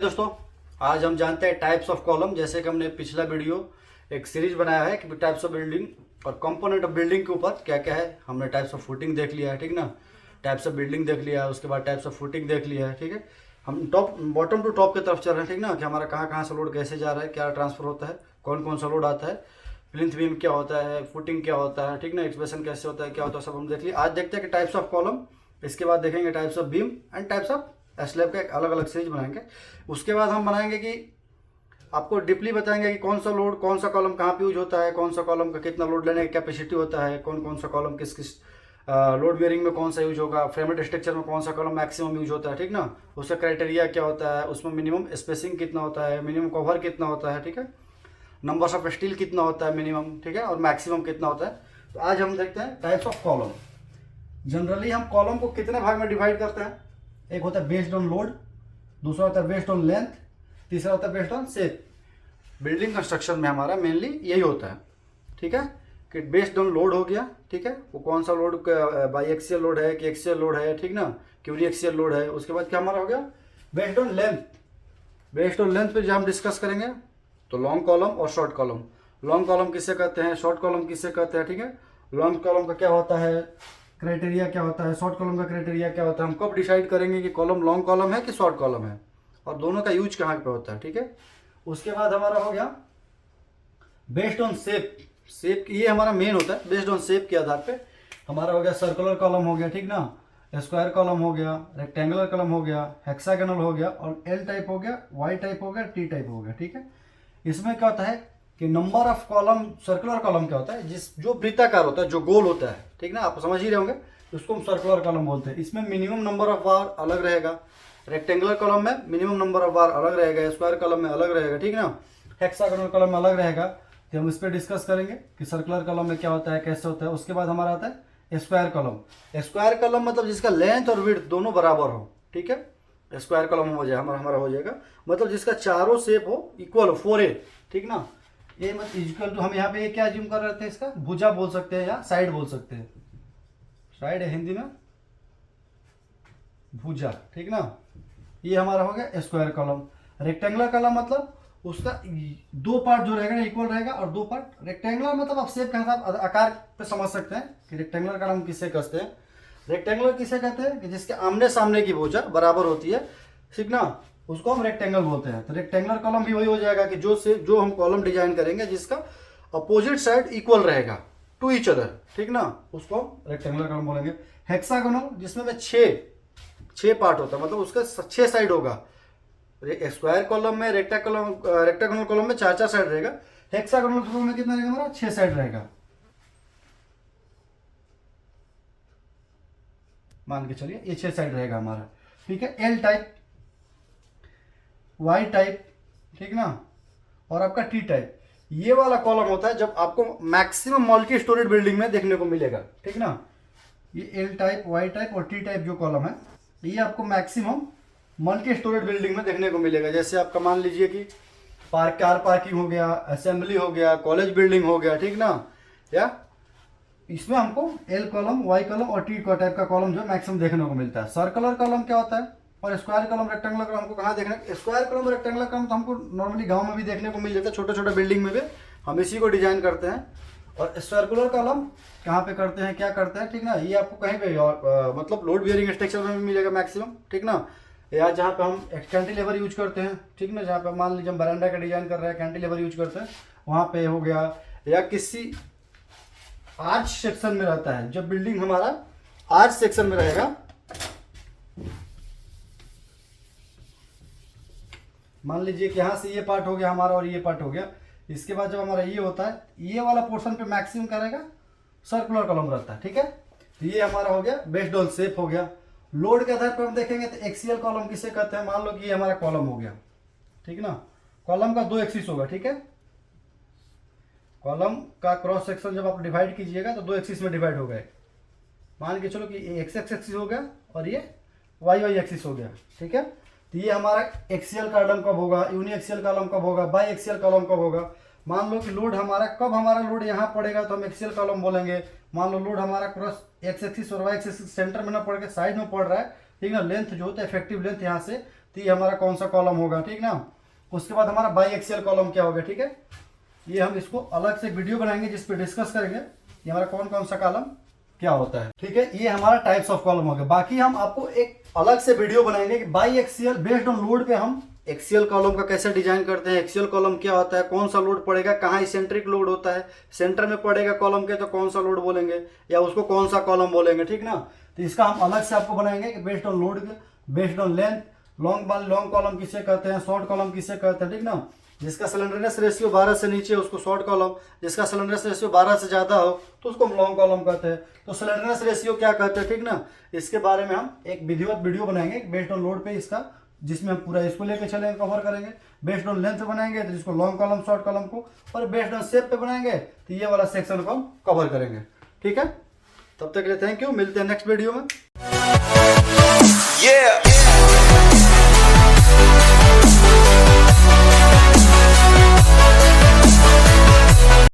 दोस्तों, आज हम जानते हैं टाइप्स ऑफ कॉलम। जैसे कि हमने पिछला वीडियो एक सीरीज बनाया है कि टाइप्स ऑफ बिल्डिंग और कंपोनेंट ऑफ बिल्डिंग के ऊपर क्या क्या है। हमने टाइप्स ऑफ फुटिंग देख लिया है, ठीक ना। टाइप्स ऑफ बिल्डिंग देख लिया है, उसके बाद टाइप्स ऑफ फुटिंग देख लिया है, ठीक है। हम टॉप बॉटम टू टॉप की तरफ चल रहे हैं, ठीक ना, कि हमारा कहाँ कहाँ से लोड कैसे जा रहा है, क्या ट्रांसफर होता है, कौन कौन सा लोड आता है, प्लिंथ बीम क्या होता है, फुटिंग क्या होता है, ठीक ना, एक्सप्रेशन कैसे होता है, क्या होता है, सब हम देख लिए। आज देखते हैं कि टाइप्स ऑफ कॉलम, इसके बाद देखेंगे types of beam and types of slab का एक अलग अलग सीरीज बनाएंगे। उसके बाद हम बनाएंगे कि आपको डीपली बताएंगे कि कौन सा लोड, कौन सा कॉलम कहाँ पे यूज होता है, कौन सा कॉलम का कितना लोड लेने की कैपेसिटी होता है, कौन कौन सा कॉलम किस किस लोड बेयरिंग में कौन सा यूज होगा, फ्रेमेड स्ट्रक्चर में कौन सा कॉलम मैक्सिमम यूज होता है, ठीक ना। उसका क्राइटेरिया क्या होता है, उसमें मिनिमम स्पेसिंग कितना होता है, मिनिमम कवर कितना होता है, ठीक है, नंबर्स ऑफ स्टील कितना होता है मिनिमम, ठीक है, और मैक्सिमम कितना होता है। तो आज हम देखते हैं टाइप्स ऑफ कॉलम। जनरली हम कॉलम को कितने भाग में डिवाइड करते हैं। एक होता है बेस्ड ऑन लोड, दूसरा होता है बेस्ड ऑन लेंथ, तीसरा होता है based on shape. Building construction में हमारा मेनली यही होता है, ठीक है, कि बेस्ड ऑन लोड हो गया, ठीक है, वो कौन सा लोड बाई एक्सियल लोड है कि एक्सियल लोड है, ठीक ना, क्यूरी एक्सियल लोड है। उसके बाद क्या हमारा हो गया based on length. Based on length पे जो हम डिस्कस करेंगे तो लॉन्ग कॉलम और शॉर्ट कॉलम। लॉन्ग कॉलम किसे कहते हैं, शॉर्ट कॉलम किसे कहते हैं, ठीक है। लॉन्ग कॉलम का क्या होता है, क्राइटेरिया क्या होता है, शॉर्ट कॉलम का क्राइटेरिया क्या होता है। हम कब डिसाइड करेंगे कि कॉलम लॉन्ग कॉलम है कि शॉर्ट कॉलम है, और दोनों का यूज कहाँ पे होता है, ठीक है। उसके बाद हमारा हो गया बेस्ड ऑन शेप। शेप ये हमारा मेन होता है, बेस्ड ऑन शेप के आधार पे हमारा हो गया सर्कुलर कॉलम हो गया, ठीक ना, स्क्वायर कॉलम हो गया, रेक्टेंगुलर कॉलम हो गया, हेक्सागोनल हो गया, और एल टाइप हो गया, वाई टाइप हो गया, टी टाइप हो गया, ठीक है। इसमें क्या होता है कि number of column, circular column क्या होता है, जिस जो वृत्ताकार होता है, जो गोल होता है, ठीक ना, आप समझ ही रहे होंगे, उसको हम सर्कुलर कॉलम बोलते हैं। इसमें मिनिमम नंबर ऑफ बार अलग रहेगा। रेक्टेंगुलर कॉलम में मिनिमम नंबर ऑफ बार अलग रहेगा, स्क्वायर कॉलम में अलग रहेगा, ठीक ना, हेक्सागोनल कॉलम में अलग रहेगा। तो हम इस पर डिस्कस करेंगे कि सर्कुलर कॉलम में क्या होता है, कैसे होता है। उसके बाद हमारा आता है स्क्वायर कॉलम। स्क्वायर कॉलम मतलब जिसका लेंथ और विड्थ दोनों बराबर हो, ठीक है, स्क्वायर कॉलम हो जाए हमारा हो जाएगा, मतलब जिसका चारों शेप हो इक्वल हो, 4A, ठीक ना। ये मतलब इक्वल टू, हम यहाँ पे ये क्या ज्यूम कर रहे थे, इसका भुजा बोल सकते हैं या साइड बोल सकते हैं। साइड है हिंदी में भुजा, ठीक ना। ये हमारा हो गया स्क्वायर कॉलम। रेक्टेंगुलर कॉलम मतलब उसका दो पार्ट जो रहेगा ना इक्वल रहेगा, और दो पार्ट रेक्टेंगुलर मतलब आप शेप के हिसाब आकार पे समझ सकते हैं कि रेक्टेंगुलर कॉलम किसे कहते हैं। रेक्टेंगुलर किसे कहते हैं कि जिसके आमने सामने की भुजा बराबर होती है, ठीक ना, उसको हम रेक्टेंगल बोलते हैं। तो रेक्टेंगुलर कॉलम भी वही हो जाएगा कि जो हम कॉलम डिजाइन करेंगे जिसका अपोजिट साइड इक्वल रहेगा टू ईच अदर, ठीक ना, उसको हम रेक्टेंगुलर कॉलम बोलेंगे। हेक्सागोनल जिसमें में छह पार्ट होता है, मतलब उसका 6 साइड होगा। स्क्वायर कॉलम में रेक्टेंगुलर कॉलम में 4 साइड रहेगा। हेक्सागोनल कॉलम में कितना रहेगा हमारा, 6 साइड रहेगा, मान के चलिए ये 6 साइड रहेगा हमारा, ठीक है। एल टाइप, वाई टाइप, ठीक ना, और आपका टी टाइप। ये वाला कॉलम होता है जब आपको मैक्सिमम मल्टी स्टोरेड बिल्डिंग में देखने को मिलेगा, ठीक ना। ये एल टाइप, वाई टाइप और टी टाइप जो कॉलम है, ये आपको मैक्सिमम मल्टी स्टोरेड बिल्डिंग में देखने को मिलेगा। जैसे आपका मान लीजिए कि कार पार्किंग हो गया, असेंबली हो गया, कॉलेज बिल्डिंग हो गया, ठीक ना, या इसमें हमको एल कॉलम, वाई कॉलम और टी टाइप का कॉलम जो मैक्सिमम देखने को मिलता है। सर्कुलर कॉलम क्या होता है, और स्क्वायर कॉलम, रेक्टेंगुलर कॉलम हमको कहाँ देखने, स्क्वायर कॉलम और रेक्टेंगुलर कॉलम तो हमको नॉर्मली गांव में भी देखने को मिल जाता है, छोटे छोटे बिल्डिंग में भी हम इसी को डिजाइन करते हैं। और सर्कुलर कॉलम कहाँ पे करते हैं, क्या करते हैं, ठीक ना, ये आपको कहीं पे मतलब लोड बियरिंग स्ट्रक्चर में भी मिलेगा मैक्सिमम, ठीक ना, या जहाँ पे हम एक कैंटिलीवर यूज करते हैं, ठीक ना, जहाँ पे मान लीजिए हम बरांडा का डिजाइन कर रहे हैं, कैंटिलीवर यूज करते हैं, वहाँ पे हो गया। या किसी आर्च सेक्शन में रहता है, जब बिल्डिंग हमारा आर्च सेक्शन में रहेगा, मान लीजिए कि यहाँ से ये पार्ट हो गया हमारा और ये पार्ट हो गया, इसके बाद जब हमारा ये होता है, ये वाला पोर्शन पे मैक्सिमम क्या रहेगा, सर्कुलर कॉलम रहता है, ठीक है। तो ये हमारा हो गया बेस्ड ऑन शेप हो गया। लोड के आधार पर हम देखेंगे तो एक्सियल कॉलम किसे कहते हैं। मान लो कि ये हमारा कॉलम हो गया, ठीक ना, कॉलम का 2 एक्सिस होगा, ठीक है। कॉलम का क्रॉस सेक्शन जब आप डिवाइड कीजिएगा तो 2 एक्सिस में डिवाइड हो गए। मान के चलो कि ये एक्स एक्सिस हो गया और ये वाई एक्सिस हो गया, ठीक है। तो ये हमारा एक्सियल कॉलम कब होगा, यूनी एक्सियल कॉलम कब होगा, बाई एक्सियल कॉलम कब होगा। मान लो कि लोड हमारा कब, हमारा लोड यहाँ पड़ेगा तो हम एक्सियल कॉलम बोलेंगे। मान लो लोड हमारा क्रॉस एक्स एक्सिस और वाई एक्सिस सेंटर में ना पड़ के साइड में पड़ रहा है, ठीक है, लेंथ जो होता है इफेक्टिव लेंथ यहाँ से तो ये हमारा कौन सा कॉलम होगा, ठीक ना। उसके बाद हमारा बाई एक्सियल कॉलम क्या होगा, ठीक है। ये हम इसको अलग से वीडियो बनाएंगे जिस पे डिस्कस करेंगे ये हमारा कौन कौन सा कॉलम क्या होता है, ठीक है। ये हमारा टाइप्स ऑफ कॉलम हो गया। बाकी हम आपको एक अलग से वीडियो बनाएंगे कि by axial based on load पे हम एक्सियल कॉलम का कैसे डिजाइन करते हैं, एक्सियल कॉलम क्या होता है, कौन सा लोड पड़ेगा, कहाँ इसेंट्रिक लोड होता है, सेंटर में पड़ेगा कॉलम के तो कौन सा लोड बोलेंगे या उसको कौन सा कॉलम बोलेंगे, ठीक ना। तो इसका हम अलग से आपको बनाएंगे कि based on load based on length, long column किसे कहते हैं, शॉर्ट कॉलम किसे कहते हैं, ठीक ना। जिसका सिलेंडरनेस रेशियो 12 से नीचे उसको शॉर्ट कॉलम, जिसका सिलेंडरनेस रेशियो 12 से ज्यादा हो तो उसको हम लॉन्ग कॉलम कहते हैं। तो सिलेंडरनेस रेशियो क्या कहते हैं, ठीक ना। इसके बारे में हम एक विधिवत वीडियो बनाएंगे बेस्ड ऑन लोड पे इसका, जिसमें हम पूरा इसको लेके चलेंगे, कवर करेंगे। बेस्ड ऑन लेंथ बनाएंगे तो इसको लॉन्ग कॉलम शॉर्ट कॉलम को, और बेस्ड ऑन शेप पे बनाएंगे तो ये वाला सेक्शन को हम कवर करेंगे, ठीक है। तब तक के लिए थैंक यू, मिलते हैं नेक्स्ट वीडियो में।